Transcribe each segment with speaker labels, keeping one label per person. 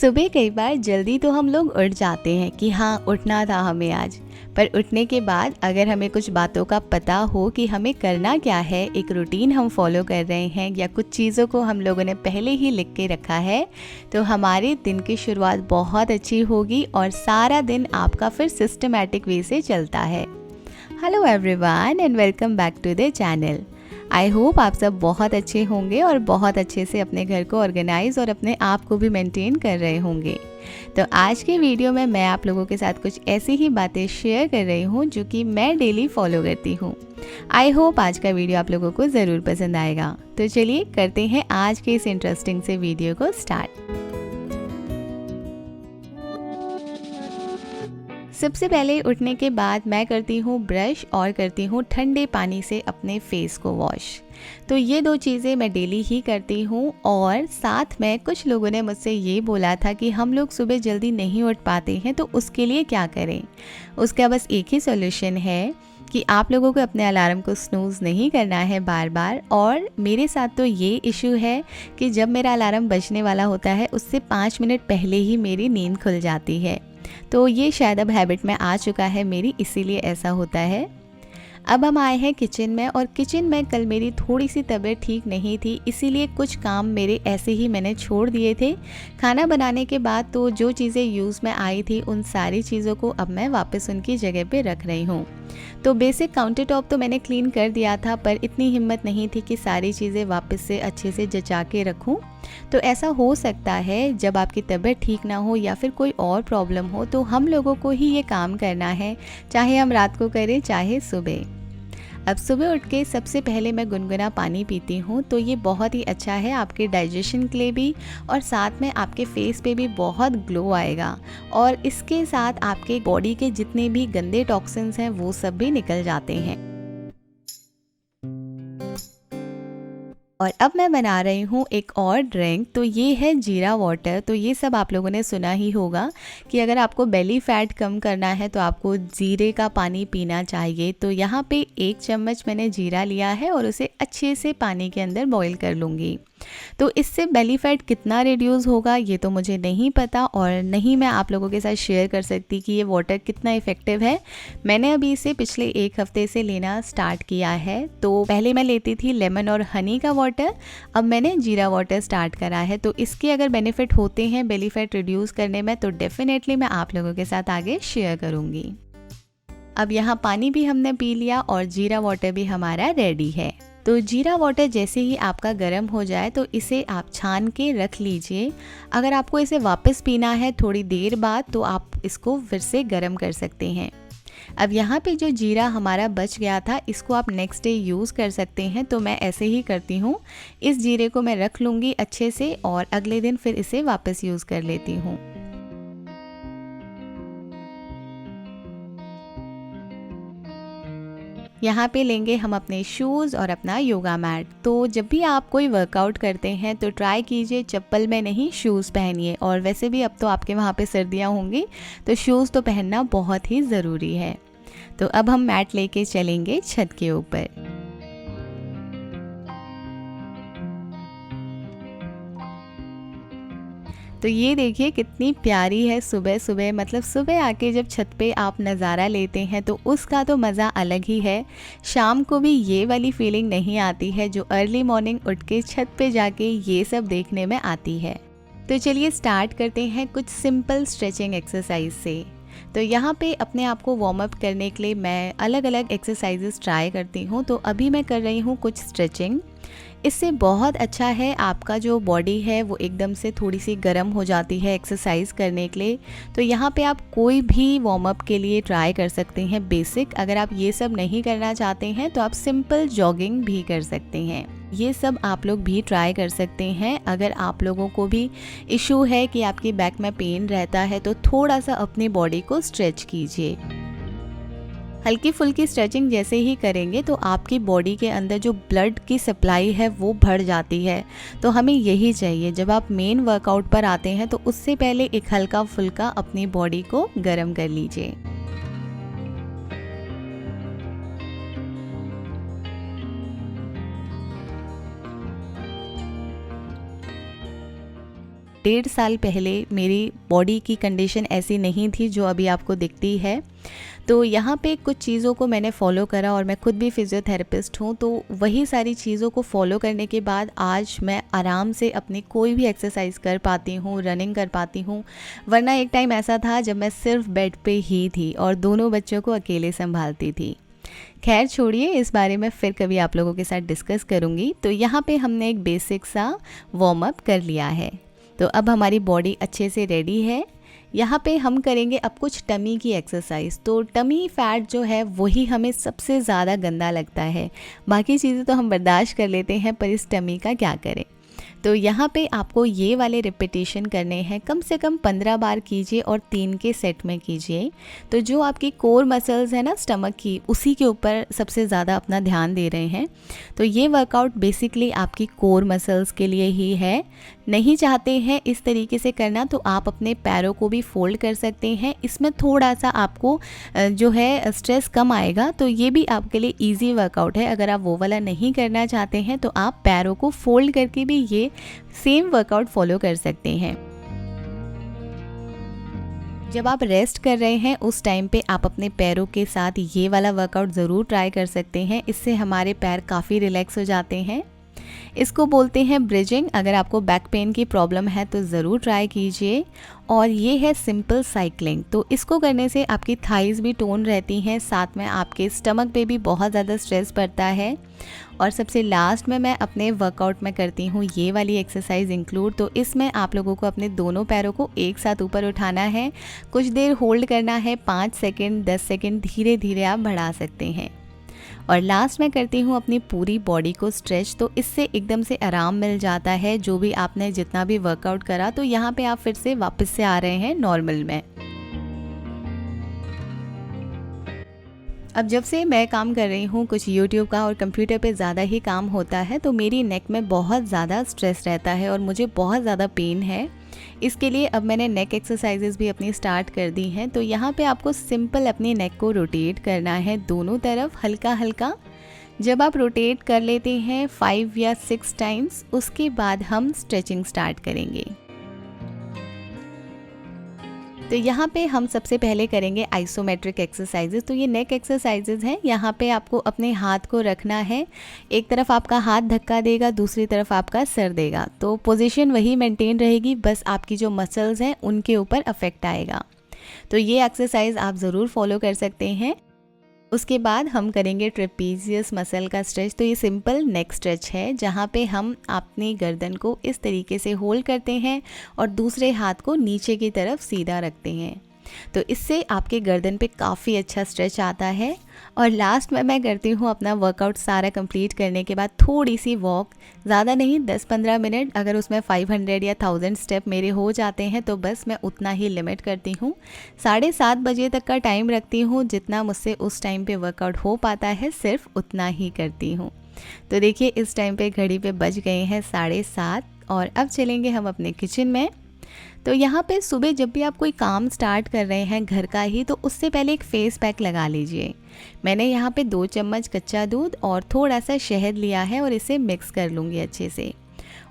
Speaker 1: सुबह कई बार जल्दी तो हम लोग उठ जाते हैं कि हाँ उठना था हमें आज। पर उठने के बाद अगर हमें कुछ बातों का पता हो कि हमें करना क्या है, एक रूटीन हम फॉलो कर रहे हैं या कुछ चीज़ों को हम लोगों ने पहले ही लिख के रखा है, तो हमारे दिन की शुरुआत बहुत अच्छी होगी और सारा दिन आपका फिर सिस्टमैटिक वे से चलता है। Hello everyone and welcome back to the channel. I hope आप सब बहुत अच्छे होंगे और बहुत अच्छे से अपने घर को ऑर्गेनाइज और अपने आप को भी मेंटेन कर रहे होंगे। तो आज के वीडियो में मैं आप लोगों के साथ कुछ ऐसी ही बातें शेयर कर रही हूँ जो कि मैं डेली फॉलो करती हूँ। आई होप आज का वीडियो आप लोगों को ज़रूर पसंद आएगा। तो चलिए करते हैं आज के इस इंटरेस्टिंग से वीडियो को स्टार्ट। सबसे पहले उठने के बाद मैं करती हूँ ब्रश और करती हूँ ठंडे पानी से अपने फेस को वॉश। तो ये दो चीज़ें मैं डेली ही करती हूँ। और साथ में कुछ लोगों ने मुझसे ये बोला था कि हम लोग सुबह जल्दी नहीं उठ पाते हैं, तो उसके लिए क्या करें। उसका बस एक ही सॉल्यूशन है कि आप लोगों को अपने अलार्म को स्नूज़ नहीं करना है बार बार। और मेरे साथ तो ये इशू है कि जब मेरा अलार्म बजने वाला होता है उससे 5 मिनट पहले ही मेरी नींद खुल जाती है। तो ये शायद अब हैबिट में आ चुका है मेरी, इसीलिए ऐसा होता है। अब हम आए हैं किचन में, और किचन में कल मेरी थोड़ी सी तबीयत ठीक नहीं थी, इसीलिए कुछ काम मेरे ऐसे ही मैंने छोड़ दिए थे। खाना बनाने के बाद तो जो चीज़ें यूज़ में आई थी उन सारी चीज़ों को अब मैं वापस उनकी जगह पे रख रही हूँ। तो बेसिक काउंटर टॉप तो मैंने क्लीन कर दिया था, पर इतनी हिम्मत नहीं थी कि सारी चीज़ें वापस से अच्छे से जचा के रखूँ। तो ऐसा हो सकता है जब आपकी तबीयत ठीक ना हो या फिर कोई और प्रॉब्लम हो, तो हम लोगों को ही ये काम करना है, चाहे हम रात को करें चाहे सुबह। अब सुबह उठ के सबसे पहले मैं गुनगुना पानी पीती हूँ, तो ये बहुत ही अच्छा है आपके डाइजेशन के लिए भी, और साथ में आपके फेस पे भी बहुत ग्लो आएगा। और इसके साथ आपके बॉडी के जितने भी गंदे टॉक्सिन्स हैं वो सब भी निकल जाते हैं। और अब मैं बना रही हूँ एक और ड्रिंक, तो ये है जीरा वाटर। तो ये सब आप लोगों ने सुना ही होगा कि अगर आपको बेली फैट कम करना है तो आपको जीरे का पानी पीना चाहिए। तो यहाँ पे 1 चम्मच मैंने जीरा लिया है और उसे अच्छे से पानी के अंदर बॉईल कर लूँगी। तो इससे बेली फैट कितना रिड्यूस होगा ये तो मुझे नहीं पता, और नहीं मैं आप लोगों के साथ शेयर कर सकती कि ये वाटर कितना इफ़ेक्टिव है। मैंने अभी इसे पिछले 1 हफ्ते से लेना स्टार्ट किया है। तो पहले मैं लेती थी लेमन और हनी का वाटर, अब मैंने जीरा वाटर स्टार्ट करा है। तो इसके अगर बेनिफिट होते हैं बेली फैट रिड्यूस करने में, तो डेफिनेटली मैं आप लोगों के साथ आगे शेयर करूँगी। अब यहाँ पानी भी हमने पी लिया और जीरा वाटर भी हमारा रेडी है। तो जीरा वाटर जैसे ही आपका गर्म हो जाए तो इसे आप छान के रख लीजिए। अगर आपको इसे वापस पीना है थोड़ी देर बाद, तो आप इसको फिर से गर्म कर सकते हैं। अब यहाँ पे जो जीरा हमारा बच गया था इसको आप नेक्स्ट डे यूज़ कर सकते हैं। तो मैं ऐसे ही करती हूँ, इस जीरे को मैं रख लूँगी अच्छे से और अगले दिन फिर इसे वापस यूज़ कर लेती हूँ। यहाँ पे लेंगे हम अपने शूज़ और अपना योगा मैट। तो जब भी आप कोई वर्कआउट करते हैं तो ट्राई कीजिए चप्पल में नहीं शूज़ पहनिए। और वैसे भी अब तो आपके वहाँ पे सर्दियाँ होंगी, तो शूज़ तो पहनना बहुत ही ज़रूरी है। तो अब हम मैट लेके चलेंगे छत के ऊपर। तो ये देखिए कितनी प्यारी है सुबह सुबह, मतलब सुबह आके जब छत पे आप नज़ारा लेते हैं तो उसका तो मज़ा अलग ही है। शाम को भी ये वाली फीलिंग नहीं आती है जो अर्ली मॉर्निंग उठ के छत पे जाके ये सब देखने में आती है। तो चलिए स्टार्ट करते हैं कुछ सिंपल स्ट्रेचिंग एक्सरसाइज से। तो यहाँ पे अपने आप को वार्म अप करने के लिए मैं अलग अलग एक्सरसाइजेस ट्राई करती हूँ। तो अभी मैं कर रही हूँ कुछ स्ट्रेचिंग। इससे बहुत अच्छा है, आपका जो बॉडी है वो एकदम से थोड़ी सी गर्म हो जाती है एक्सरसाइज करने के लिए। तो यहाँ पे आप कोई भी वार्म अप के लिए ट्राई कर सकते हैं बेसिक। अगर आप ये सब नहीं करना चाहते हैं तो आप सिंपल जॉगिंग भी कर सकते हैं। ये सब आप लोग भी ट्राई कर सकते हैं। अगर आप लोगों को भी इशू है कि आपकी बैक में पेन रहता है तो थोड़ा सा अपनी बॉडी को स्ट्रेच कीजिए। हल्की फुल्की स्ट्रेचिंग जैसे ही करेंगे तो आपकी बॉडी के अंदर जो ब्लड की सप्लाई है वो बढ़ जाती है। तो हमें यही चाहिए, जब आप मेन वर्कआउट पर आते हैं तो उससे पहले एक हल्का फुल्का अपनी बॉडी को गर्म कर लीजिए। 1.5 साल पहले मेरी बॉडी की कंडीशन ऐसी नहीं थी जो अभी आपको दिखती है। तो यहाँ पे कुछ चीज़ों को मैंने फॉलो करा और मैं खुद भी फिज़ियोथेरेपिस्ट हूँ, तो वही सारी चीज़ों को फॉलो करने के बाद आज मैं आराम से अपनी कोई भी एक्सरसाइज कर पाती हूँ, रनिंग कर पाती हूँ। वरना एक टाइम ऐसा था जब मैं सिर्फ बेड पे ही थी और दोनों बच्चों को अकेले संभालती थी। खैर छोड़िए, इस बारे में फिर कभी आप लोगों के साथ डिस्कस करूँगी। तो यहाँ पे हमने एक बेसिक सा वार्म अप कर लिया है, तो अब हमारी बॉडी अच्छे से रेडी है। यहाँ पे हम करेंगे अब कुछ टमी की एक्सरसाइज। तो टमी फैट जो है वही हमें सबसे ज़्यादा गंदा लगता है, बाकी चीज़ें तो हम बर्दाश्त कर लेते हैं, पर इस टमी का क्या करें। तो यहाँ पे आपको ये वाले रिपीटेशन करने हैं, कम से कम 15 बार कीजिए और 3 के सेट में कीजिए। तो जो आपकी कोर मसल्स है ना स्टमक की, उसी के ऊपर सबसे ज़्यादा अपना ध्यान दे रहे हैं। तो ये वर्कआउट बेसिकली आपकी कोर मसल्स के लिए ही है। नहीं चाहते हैं इस तरीके से करना तो आप अपने पैरों को भी फोल्ड कर सकते हैं। इसमें थोड़ा सा आपको जो है स्ट्रेस कम आएगा, तो ये भी आपके लिए इजी वर्कआउट है। अगर आप वो वाला नहीं करना चाहते हैं तो आप पैरों को फोल्ड करके भी ये सेम वर्कआउट फॉलो कर सकते हैं। जब आप रेस्ट कर रहे हैं उस टाइम पे आप अपने पैरों के साथ ये वाला वर्कआउट ज़रूर ट्राई कर सकते हैं। इससे हमारे पैर काफ़ी रिलैक्स हो जाते हैं। इसको बोलते हैं ब्रिजिंग। अगर आपको बैक पेन की प्रॉब्लम है तो ज़रूर ट्राई कीजिए। और ये है सिंपल साइकिलिंग। तो इसको करने से आपकी थाइज़ भी टोन रहती हैं, साथ में आपके स्टमक पे भी बहुत ज़्यादा स्ट्रेस पड़ता है। और सबसे लास्ट में मैं अपने वर्कआउट में करती हूँ ये वाली एक्सरसाइज इंक्लूड। तो इसमें आप लोगों को अपने दोनों पैरों को एक साथ ऊपर उठाना है, कुछ देर होल्ड करना है, 5 सेकेंड 10 सेकेंड, धीरे धीरे आप बढ़ा सकते हैं। और लास्ट में करती हूँ अपनी पूरी बॉडी को स्ट्रेच। तो इससे एकदम से आराम मिल जाता है। जो भी आपने जितना भी वर्कआउट करा, तो यहाँ पे आप फिर से वापस से आ रहे हैं नॉर्मल में। अब जब से मैं काम कर रही हूँ कुछ यूट्यूब का और कंप्यूटर पे ज़्यादा ही काम होता है, तो मेरी नेक में बहुत ज़्यादा स्ट्रेस रहता है और मुझे बहुत ज़्यादा पेन है। इसके लिए अब मैंने नेक एक्सरसाइजेस भी अपनी स्टार्ट कर दी हैं। तो यहाँ पे आपको सिंपल अपनी नेक को रोटेट करना है दोनों तरफ हल्का हल्का। जब आप रोटेट कर लेते हैं 5 या 6 टाइम्स, उसके बाद हम स्ट्रेचिंग स्टार्ट करेंगे। तो यहाँ पे हम सबसे पहले करेंगे आइसोमेट्रिक एक्सरसाइजेस। तो ये नेक एक्सरसाइजेस हैं। यहाँ पे आपको अपने हाथ को रखना है, एक तरफ आपका हाथ धक्का देगा, दूसरी तरफ आपका सर देगा। तो पोजीशन वही मेंटेन रहेगी, बस आपकी जो मसल्स हैं उनके ऊपर अफेक्ट आएगा। तो ये एक्सरसाइज आप ज़रूर फॉलो कर सकते हैं। उसके बाद हम करेंगे ट्रेपीजियस मसल का स्ट्रेच। तो ये सिंपल नेक स्ट्रेच है, जहाँ पे हम अपनी गर्दन को इस तरीके से होल्ड करते हैं और दूसरे हाथ को नीचे की तरफ सीधा रखते हैं। तो इससे आपके गर्दन पे काफ़ी अच्छा स्ट्रेच आता है। और लास्ट में मैं करती हूँ अपना वर्कआउट सारा कंप्लीट करने के बाद थोड़ी सी वॉक, ज़्यादा नहीं, 10-15 मिनट। अगर उसमें 500 या 1000 स्टेप मेरे हो जाते हैं तो बस मैं उतना ही लिमिट करती हूँ। 7:30 बजे तक का टाइम रखती हूँ, जितना मुझसे उस टाइम पे वर्कआउट हो पाता है सिर्फ उतना ही करती हूँ। तो देखिए इस टाइम पे घड़ी पे बज गए हैं 7:30 और अब चलेंगे हम अपने किचन में। तो यहाँ पे सुबह जब भी आप कोई काम स्टार्ट कर रहे हैं घर का ही, तो उससे पहले एक फेस पैक लगा लीजिए। मैंने यहाँ पे 2 चम्मच कच्चा दूध और थोड़ा सा शहद लिया है और इसे मिक्स कर लूँगी अच्छे से।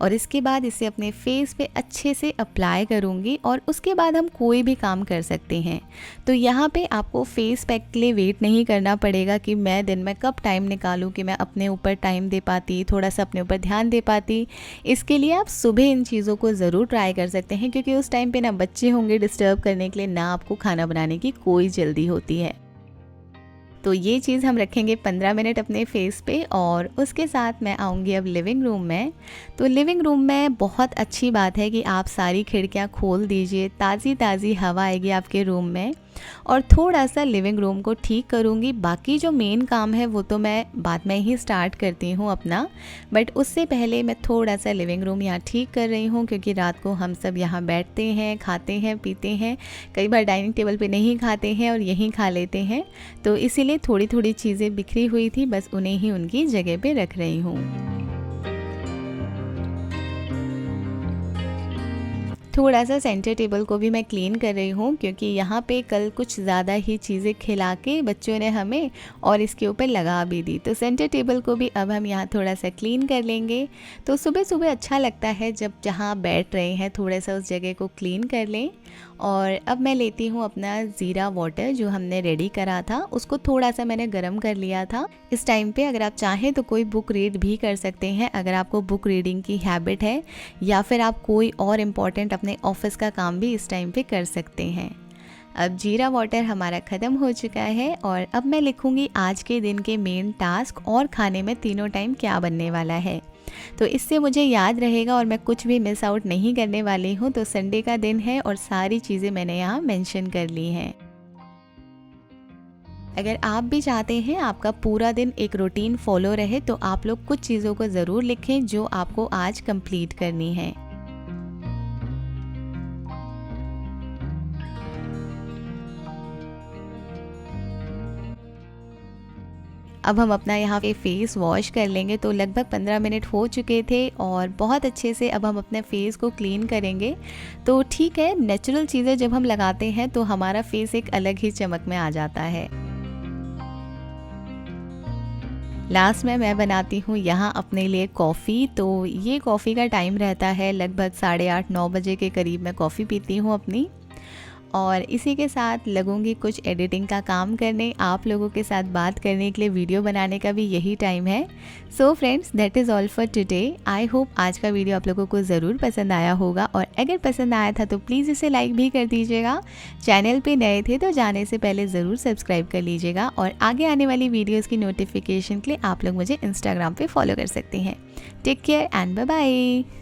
Speaker 1: और इसके बाद इसे अपने फेस पे अच्छे से अप्लाई करूँगी और उसके बाद हम कोई भी काम कर सकते हैं। तो यहाँ पे आपको फेस पैक के लिए वेट नहीं करना पड़ेगा कि मैं दिन में कब टाइम निकालूँ कि मैं अपने ऊपर टाइम दे पाती, थोड़ा सा अपने ऊपर ध्यान दे पाती। इसके लिए आप सुबह इन चीज़ों को ज़रूर ट्राई कर सकते हैं, क्योंकि उस टाइम पे ना बच्चे होंगे डिस्टर्ब करने के लिए, ना आपको खाना बनाने की कोई जल्दी होती है। तो ये चीज़ हम रखेंगे 15 मिनट अपने फेस पे। और उसके साथ मैं आऊँगी अब लिविंग रूम में। तो लिविंग रूम में बहुत अच्छी बात है कि आप सारी खिड़कियाँ खोल दीजिए, ताज़ी ताज़ी हवा आएगी आपके रूम में। और थोड़ा सा लिविंग रूम को ठीक करूँगी। बाकी जो मेन काम है वो तो मैं बाद में ही स्टार्ट करती हूँ अपना, बट उससे पहले मैं थोड़ा सा लिविंग रूम यहाँ ठीक कर रही हूँ, क्योंकि रात को हम सब यहाँ बैठते हैं, खाते हैं, पीते हैं। कई बार डाइनिंग टेबल पे नहीं खाते हैं और यहीं खा लेते हैं। तो इसीलिए थोड़ी थोड़ी चीज़ें बिखरी हुई थी, बस उन्हें ही उनकी जगह पे रख रही हूँ। थोड़ा सा सेंटर टेबल को भी मैं क्लीन कर रही हूँ, क्योंकि यहाँ पे कल कुछ ज़्यादा ही चीज़ें खिला के बच्चों ने हमें और इसके ऊपर लगा भी दी। तो सेंटर टेबल को भी अब हम यहाँ थोड़ा सा क्लीन कर लेंगे। तो सुबह सुबह अच्छा लगता है जब जहाँ बैठ रहे हैं थोड़ा सा उस जगह को क्लीन कर लें। और अब मैं लेती हूँ अपना ज़ीरा वाटर जो हमने रेडी करा था, उसको थोड़ा सा मैंने गर्म कर लिया था। इस टाइम पे अगर आप चाहें तो कोई बुक रीड भी कर सकते हैं, अगर आपको बुक रीडिंग की हैबिट है, या फिर आप कोई और इम्पॉर्टेंट अपने ऑफिस का काम भी इस टाइम पे कर सकते हैं। अब जीरा वाटर हमारा ख़त्म हो चुका है और अब मैं लिखूँगी आज के दिन के मेन टास्क और खाने में तीनों टाइम क्या बनने वाला है। तो इससे मुझे याद रहेगा और मैं कुछ भी मिस आउट नहीं करने वाली हूँ। तो संडे का दिन है और सारी चीज़ें मैंने यहाँ मेंशन कर ली हैं। अगर आप भी चाहते हैं आपका पूरा दिन एक रूटीन फॉलो रहे तो आप लोग कुछ चीज़ों को ज़रूर लिखें जो आपको आज कंप्लीट करनी है। अब हम अपना यहाँ पे फेस वॉश कर लेंगे। तो लगभग 15 मिनट हो चुके थे और बहुत अच्छे से अब हम अपने फेस को क्लीन करेंगे। तो ठीक है, नेचुरल चीज़ें जब हम लगाते हैं तो हमारा फेस एक अलग ही चमक में आ जाता है। लास्ट में मैं बनाती हूँ यहाँ अपने लिए कॉफ़ी। तो ये कॉफ़ी का टाइम रहता है लगभग 8:30-9 बजे के करीब मैं कॉफ़ी पीती हूँ अपनी। और इसी के साथ लगूंगी कुछ एडिटिंग का काम करने, आप लोगों के साथ बात करने के लिए। वीडियो बनाने का भी यही टाइम है। So friends, that is all for today. I hope आज का वीडियो आप लोगों को ज़रूर पसंद आया होगा, और अगर पसंद आया था तो प्लीज़ इसे लाइक भी कर दीजिएगा। चैनल पे नए थे तो जाने से पहले ज़रूर सब्सक्राइब कर लीजिएगा, और आगे आने वाली वीडियोज़ की नोटिफिकेशन के लिए आप लोग मुझे इंस्टाग्राम पर फॉलो कर सकते हैं। Take care and bye bye.